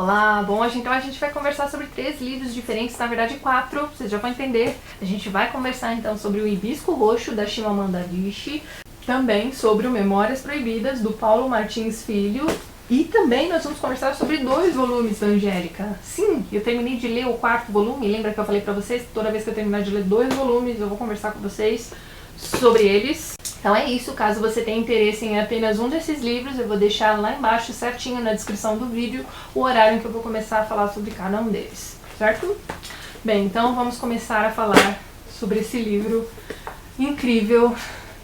Olá, bom, então a gente vai conversar sobre 3 livros diferentes, na verdade 4, vocês já vão entender. A gente vai conversar então sobre o Hibisco Roxo, da Chimamanda Adichie, também sobre o Memórias Proibidas, do Paulo Martins Filho, e também nós vamos conversar sobre 2 volumes da Angélica. Sim, eu terminei de ler o 4º volume, lembra que eu falei pra vocês, toda vez que eu terminar de ler 2 volumes, eu vou conversar com vocês sobre eles. Então é isso, caso você tenha interesse em apenas um desses livros, eu vou deixar lá embaixo certinho na descrição do vídeo o horário em que eu vou começar a falar sobre cada um deles, certo? Bem, então vamos começar a falar sobre esse livro incrível,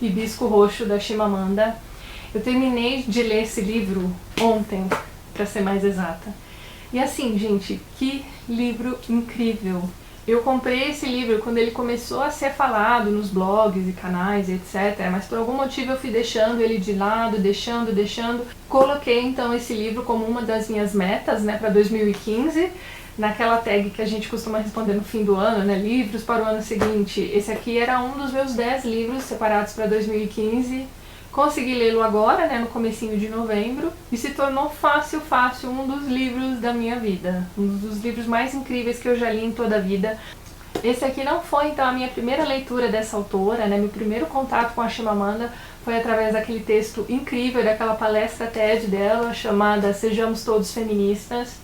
Hibisco Roxo, da Chimamanda. Eu terminei de ler esse livro ontem, para ser mais exata. E assim, gente, que livro incrível! Eu comprei esse livro quando ele começou a ser falado nos blogs e canais, etc. Mas por algum motivo eu fui deixando ele de lado, deixando. Coloquei então esse livro como uma das minhas metas, né, para 2015. Naquela tag que a gente costuma responder no fim do ano, né, livros para o ano seguinte. Esse aqui era um dos meus 10 livros separados para 2015. Consegui lê-lo agora, né, no comecinho de novembro, e se tornou fácil um dos livros da minha vida. Um dos livros mais incríveis que eu já li em toda a vida. Esse aqui não foi, então, a minha primeira leitura dessa autora, né, meu primeiro contato com a Chimamanda foi através daquele texto incrível, daquela palestra TED dela, chamada Sejamos Todos Feministas.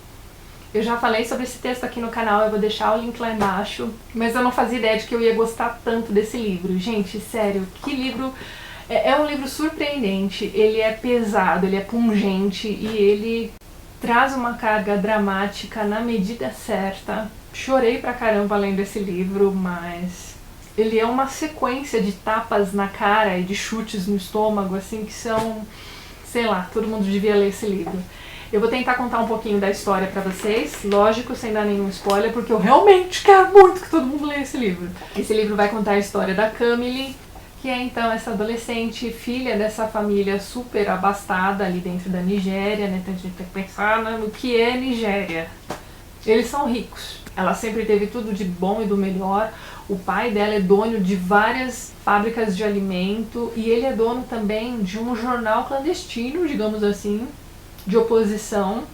Eu já falei sobre esse texto aqui no canal, eu vou deixar o link lá embaixo, mas eu não fazia ideia de que eu ia gostar tanto desse livro. Gente, sério, que livro... É um livro surpreendente, ele é pesado, ele é pungente e ele traz uma carga dramática na medida certa. Chorei pra caramba lendo esse livro, mas ele é uma sequência de tapas na cara e de chutes no estômago, assim, que são, sei lá, todo mundo devia ler esse livro. Eu vou tentar contar um pouquinho da história pra vocês, lógico, sem dar nenhum spoiler, porque eu realmente quero muito que todo mundo leia esse livro. Esse livro vai contar a história da Camille, que é então essa adolescente, filha dessa família super abastada ali dentro da Nigéria, né? Então a gente tem que pensar no que é Nigéria. Eles são ricos, ela sempre teve tudo de bom e do melhor. O pai dela é dono de várias fábricas de alimento e ele é dono também de um jornal clandestino, digamos assim, de oposição.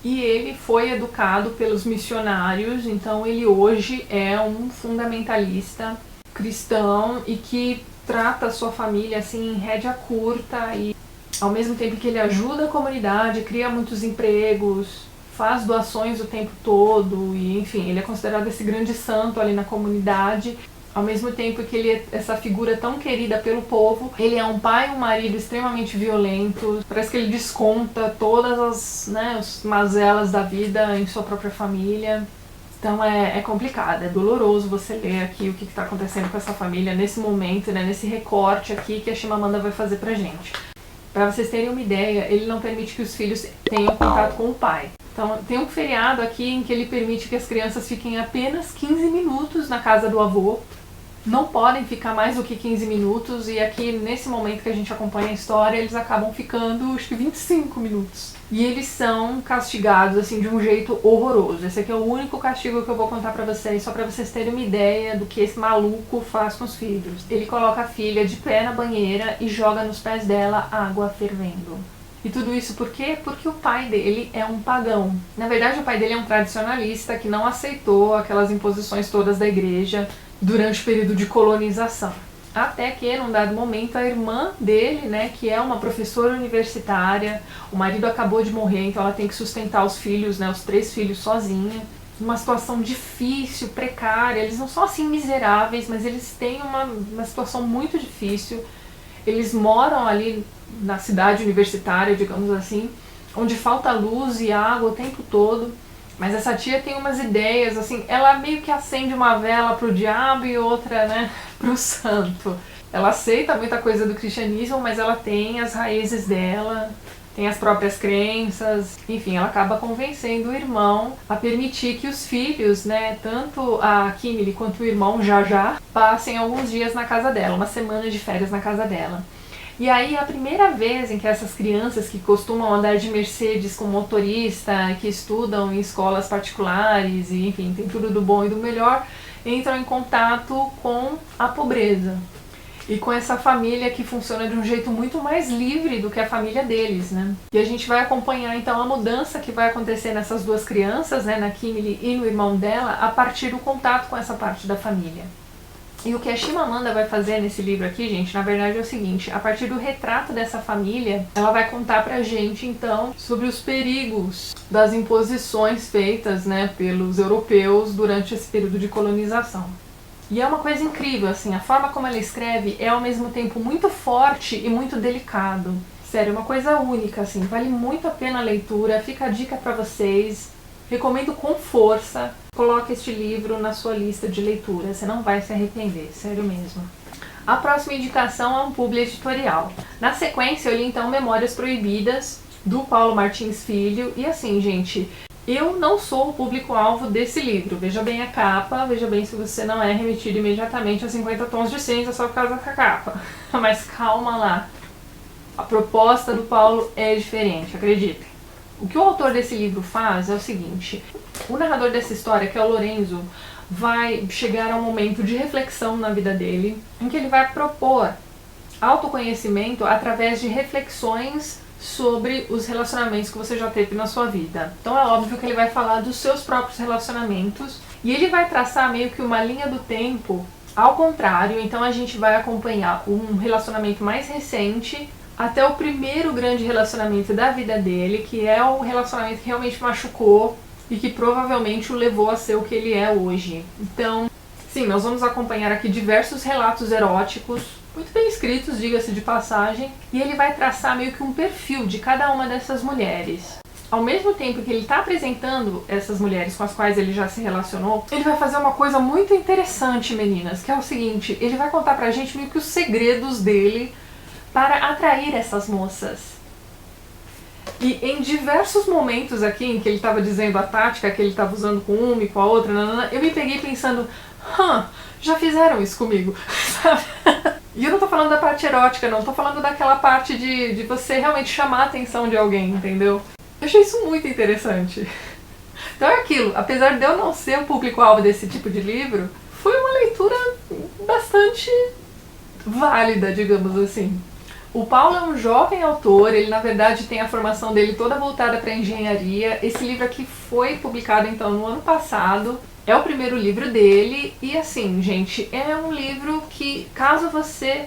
E ele foi educado pelos missionários, então ele hoje é um fundamentalista cristão e que trata a sua família assim em rédea curta e ao mesmo tempo que ele ajuda a comunidade, cria muitos empregos, faz doações o tempo todo e enfim, ele é considerado esse grande santo ali na comunidade. Ao mesmo tempo que ele é essa figura tão querida pelo povo, ele é um pai e um marido extremamente violentos. Parece que ele desconta todas as mazelas da vida em sua própria família. Então é complicado, é doloroso você ler aqui o que está acontecendo com essa família nesse momento, né, nesse recorte aqui que a Chimamanda vai fazer pra gente. Para vocês terem uma ideia, ele não permite que os filhos tenham contato com o pai. Então tem um feriado aqui em que ele permite que as crianças fiquem apenas 15 minutos na casa do avô. Não podem ficar mais do que 15 minutos e aqui nesse momento que a gente acompanha a história eles acabam ficando acho que 25 minutos. E eles são castigados assim de um jeito horroroso. Esse aqui é o único castigo que eu vou contar pra vocês, só pra vocês terem uma ideia do que esse maluco faz com os filhos. Ele coloca a filha de pé na banheira e joga nos pés dela água fervendo. E tudo isso por quê? Porque o pai dele é um pagão. Na verdade o pai dele é um tradicionalista que não aceitou aquelas imposições todas da igreja durante o período de colonização. Até que, num dado momento, a irmã dele, né, que é uma professora universitária, o marido acabou de morrer, então ela tem que sustentar os filhos, né, os 3 filhos sozinha. Uma situação difícil, precária, eles não são assim miseráveis, mas eles têm uma situação muito difícil. Eles moram ali na cidade universitária, digamos assim, onde falta luz e água o tempo todo. Mas essa tia tem umas ideias, assim, ela meio que acende uma vela pro diabo e outra, né, pro santo. Ela aceita muita coisa do cristianismo, mas ela tem as raízes dela, tem as próprias crenças, enfim, ela acaba convencendo o irmão a permitir que os filhos, né, tanto a Kimberly quanto o irmão Já, passem alguns dias na casa dela, uma semana de férias na casa dela. E aí a primeira vez em que essas crianças que costumam andar de Mercedes com motorista, que estudam em escolas particulares e enfim, tem tudo do bom e do melhor, entram em contato com a pobreza. e com essa família que funciona de um jeito muito mais livre do que a família deles, né? E a gente vai acompanhar então a mudança que vai acontecer nessas duas crianças, né, na Kimberly e no irmão dela, a partir do contato com essa parte da família. E o que a Chimamanda vai fazer nesse livro aqui, gente, na verdade é o seguinte: a partir do retrato dessa família, ela vai contar pra gente, então, sobre os perigos das imposições feitas, né, pelos europeus durante esse período de colonização. E é uma coisa incrível, assim, a forma como ela escreve é ao mesmo tempo muito forte e muito delicado. Sério, é uma coisa única, assim, vale muito a pena a leitura, fica a dica pra vocês. Recomendo com força, coloque este livro na sua lista de leitura, você não vai se arrepender, sério mesmo. A próxima indicação é um publi editorial. Na sequência eu li então Memórias Proibidas, do Paulo Martins Filho, e assim, gente, eu não sou o público-alvo desse livro. Veja bem a capa, veja bem se você não é remetido imediatamente a 50 tons de cinza só por causa da capa. Mas calma lá, a proposta do Paulo é diferente, acredite. O que o autor desse livro faz é o seguinte: o narrador dessa história, que é o Lorenzo, vai chegar a um momento de reflexão na vida dele, em que ele vai propor autoconhecimento através de reflexões sobre os relacionamentos que você já teve na sua vida. Então é óbvio que ele vai falar dos seus próprios relacionamentos, e ele vai traçar meio que uma linha do tempo ao contrário. Então a gente vai acompanhar um relacionamento mais recente até o primeiro grande relacionamento da vida dele, que é um relacionamento que realmente machucou e que provavelmente o levou a ser o que ele é hoje. Então, sim, nós vamos acompanhar aqui diversos relatos eróticos, muito bem escritos, diga-se de passagem, e ele vai traçar meio que um perfil de cada uma dessas mulheres. Ao mesmo tempo que ele está apresentando essas mulheres com as quais ele já se relacionou, ele vai fazer uma coisa muito interessante, meninas, que é o seguinte: ele vai contar pra gente meio que os segredos dele para atrair essas moças. E em diversos momentos aqui em que ele estava dizendo a tática que ele estava usando com uma e com a outra, eu me peguei pensando, já fizeram isso comigo, sabe? E eu não tô falando da parte erótica, não, tô falando daquela parte de você realmente chamar a atenção de alguém, entendeu? Eu achei isso muito interessante. Então é aquilo, apesar de eu não ser o público-alvo desse tipo de livro, foi uma leitura bastante válida, digamos assim. O Paulo é um jovem autor, ele na verdade tem a formação dele toda voltada para engenharia. Esse livro aqui foi publicado então no ano passado, é o primeiro livro dele, e assim, gente, é um livro que, caso você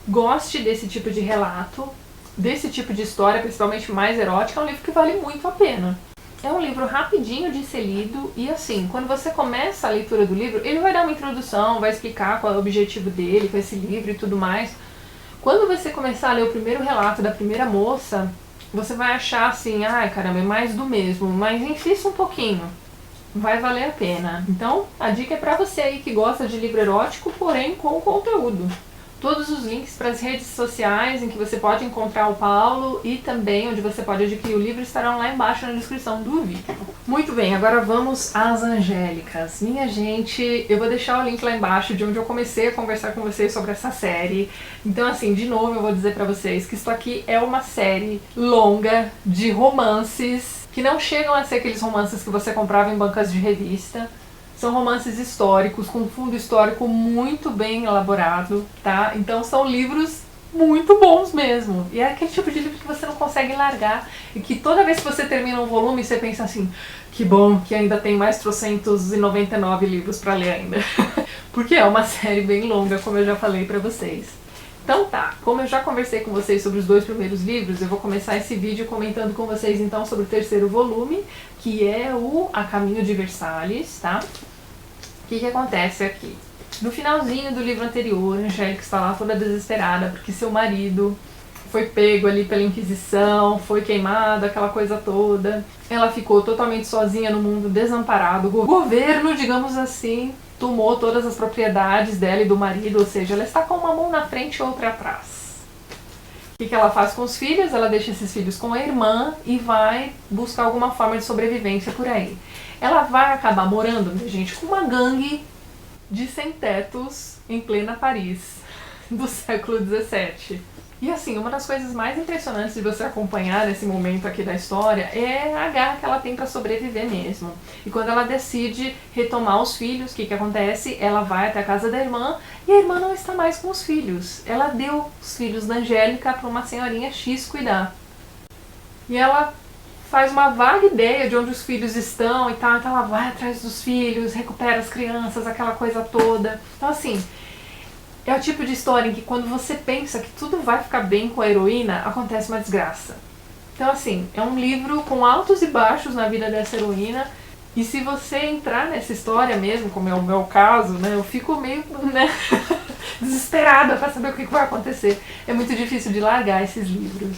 goste desse tipo de relato, desse tipo de história, principalmente mais erótica, é um livro que vale muito a pena. É um livro rapidinho de ser lido e assim, quando você começa a leitura do livro, ele vai dar uma introdução, vai explicar qual é o objetivo dele com esse livro e tudo mais. Quando você começar a ler o primeiro relato da primeira moça, você vai achar assim, ai caramba, é mais do mesmo, mas insista um pouquinho, vai valer a pena. Então, a dica é pra você aí que gosta de livro erótico, porém com conteúdo. Todos os links para as redes sociais em que você pode encontrar o Paulo e também onde você pode adquirir o livro estarão lá embaixo na descrição do vídeo. Muito bem, agora vamos às Angélicas. Minha gente, eu vou deixar o link lá embaixo de onde eu comecei a conversar com vocês sobre essa série. Então assim, de novo eu vou dizer pra vocês que isso aqui é uma série longa de romances que não chegam a ser aqueles romances que você comprava em bancas de revista. São romances históricos, com um fundo histórico muito bem elaborado, tá? Então são livros muito bons mesmo. E é aquele tipo de livro que você não consegue largar. E que toda vez que você termina um volume, você pensa assim, que bom que ainda tem mais 399 livros pra ler ainda. Porque é uma série bem longa, como eu já falei pra vocês. Então tá, como eu já conversei com vocês sobre os 2 primeiros livros, eu vou começar esse vídeo comentando com vocês então sobre o 3º volume, que é o A Caminho de Versalhes, tá? O que acontece aqui? No finalzinho do livro anterior, a Angélica está lá toda desesperada porque seu marido foi pego ali pela Inquisição, foi queimado, aquela coisa toda. Ela ficou totalmente sozinha no mundo, desamparado. O governo, digamos assim, tomou todas as propriedades dela e do marido, ou seja, ela está com uma mão na frente e outra atrás. O que ela faz com os filhos? Ela deixa esses filhos com a irmã e vai buscar alguma forma de sobrevivência por aí. Ela vai acabar morando, minha gente, com uma gangue de sem-tetos em plena Paris, do século XVII. E assim, uma das coisas mais impressionantes de você acompanhar nesse momento aqui da história é a garra que ela tem para sobreviver mesmo. E quando ela decide retomar os filhos, o que acontece? Ela vai até a casa da irmã e a irmã não está mais com os filhos. Ela deu os filhos da Angélica para uma senhorinha X cuidar. E ela faz uma vaga ideia de onde os filhos estão e tal, então ela vai atrás dos filhos, recupera as crianças, aquela coisa toda. Então assim, é o tipo de história em que quando você pensa que tudo vai ficar bem com a heroína, acontece uma desgraça. Então assim, é um livro com altos e baixos na vida dessa heroína, e se você entrar nessa história mesmo, como é o meu caso, né, eu fico meio, né, desesperada para saber o que vai acontecer. É muito difícil de largar esses livros.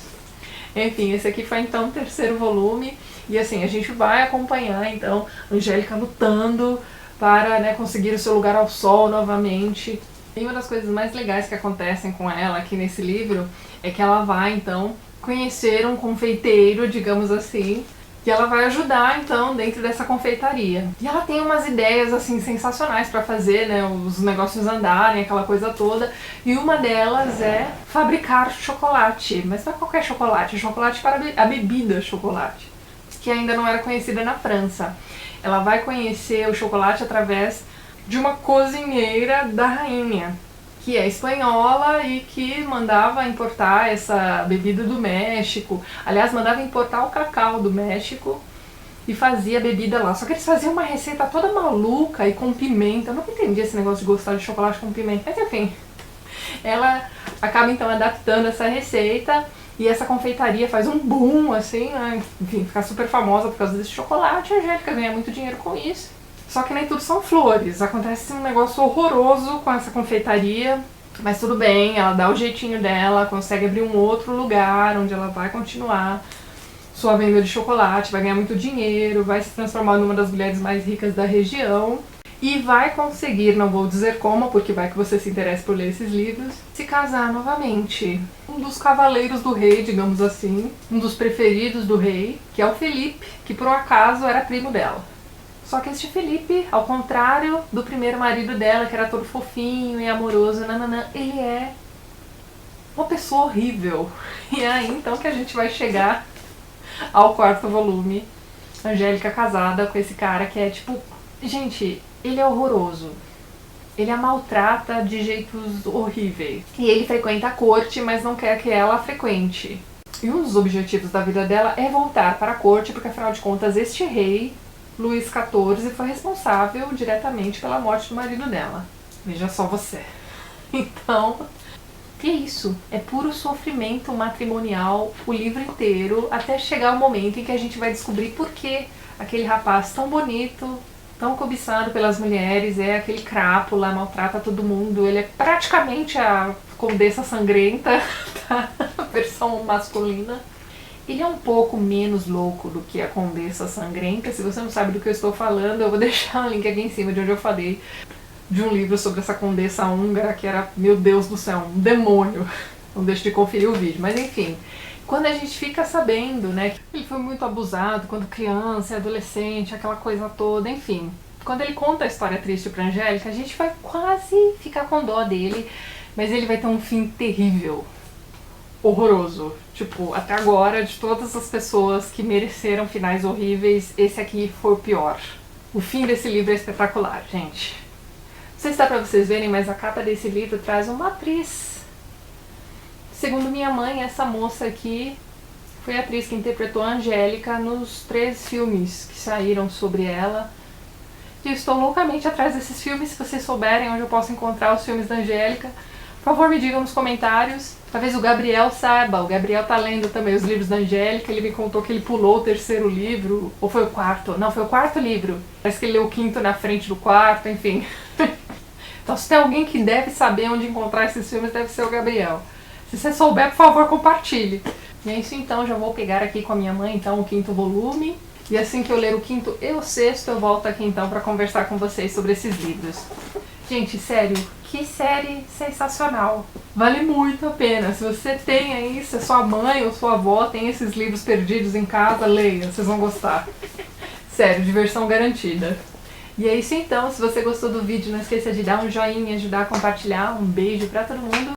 Enfim, esse aqui foi então o 3º volume, e assim, a gente vai acompanhar então Angélica lutando para, né, conseguir o seu lugar ao sol novamente. E uma das coisas mais legais que acontecem com ela aqui nesse livro é que ela vai então conhecer um confeiteiro, digamos assim, e ela vai ajudar então dentro dessa confeitaria. E ela tem umas ideias assim sensacionais para fazer, né, os negócios andarem, aquela coisa toda. E uma delas é fabricar chocolate, mas não é qualquer chocolate, chocolate para a bebida chocolate, que ainda não era conhecida na França. Ela vai conhecer o chocolate através de uma cozinheira da rainha, que é espanhola e que mandava importar essa bebida do México. Aliás, mandava importar o cacau do México e fazia a bebida lá. Só que eles faziam uma receita toda maluca e com pimenta. Eu nunca entendi esse negócio de gostar de chocolate com pimenta. Mas enfim, ela acaba então adaptando essa receita e essa confeitaria faz um boom, assim, né? Enfim, fica super famosa por causa desse chocolate. A Angélica ganha muito dinheiro com isso. Só que nem tudo são flores, acontece um negócio horroroso com essa confeitaria, mas tudo bem, ela dá o jeitinho dela, consegue abrir um outro lugar onde ela vai continuar sua venda de chocolate, vai ganhar muito dinheiro, vai se transformar numa das mulheres mais ricas da região e vai conseguir, não vou dizer como, porque vai que você se interessa por ler esses livros, se casar novamente. Um dos cavaleiros do rei, digamos assim, um dos preferidos do rei, que é o Felipe, que por um acaso era primo dela. Só que este Felipe, ao contrário do primeiro marido dela, que era todo fofinho e amoroso, nananã, ele é uma pessoa horrível. E é aí então que a gente vai chegar ao 4º volume, Angélica casada com esse cara que é tipo... Gente, ele é horroroso. Ele a maltrata de jeitos horríveis. E ele frequenta a corte, mas não quer que ela a frequente. E um dos objetivos da vida dela é voltar para a corte, porque afinal de contas este rei... Luís XIV foi responsável diretamente pela morte do marido dela. Veja só você. Então, que isso? É puro sofrimento matrimonial o livro inteiro, até chegar o momento em que a gente vai descobrir por que aquele rapaz tão bonito, tão cobiçado pelas mulheres, é aquele crápula, maltrata todo mundo. Ele é praticamente a Condessa Sangrenta, tá? A versão masculina. Ele é um pouco menos louco do que a Condessa Sangrenta. Se você não sabe do que eu estou falando, eu vou deixar o link aqui em cima de onde eu falei de um livro sobre essa condessa húngara que era, meu Deus do céu, um demônio. Não deixe de conferir o vídeo. Mas enfim, quando a gente fica sabendo, né, que ele foi muito abusado quando criança, adolescente, aquela coisa toda, enfim. Quando ele conta a história triste pra Angélica, a gente vai quase ficar com dó dele, mas ele vai ter um fim terrível. Horroroso. Tipo, até agora, de todas as pessoas que mereceram finais horríveis, esse aqui foi o pior. O fim desse livro é espetacular, gente. Não sei se dá pra vocês verem, mas a capa desse livro traz uma atriz. Segundo minha mãe, essa moça aqui foi a atriz que interpretou a Angélica nos 3 filmes que saíram sobre ela. E eu estou loucamente atrás desses filmes. Se vocês souberem onde eu posso encontrar os filmes da Angélica, por favor, me digam nos comentários. Talvez o Gabriel saiba. O Gabriel tá lendo também os livros da Angélica. Ele me contou que ele pulou o 3º livro. Ou foi o 4º? Não, foi o 4º livro. Parece que ele leu o 5º na frente do 4º, enfim. Então se tem alguém que deve saber onde encontrar esses filmes, deve ser o Gabriel. Se você souber, por favor, compartilhe. E é isso então, já vou pegar aqui com a minha mãe então o 5º volume. E assim que eu ler o 5º e o 6º, eu volto aqui então para conversar com vocês sobre esses livros. Gente, sério, que série sensacional. Vale muito a pena. Se você tem aí, se a sua mãe ou sua avó tem esses livros perdidos em casa, leia, vocês vão gostar. Sério, diversão garantida. E é isso então, se você gostou do vídeo, não esqueça de dar um joinha, ajudar a compartilhar. Um beijo pra todo mundo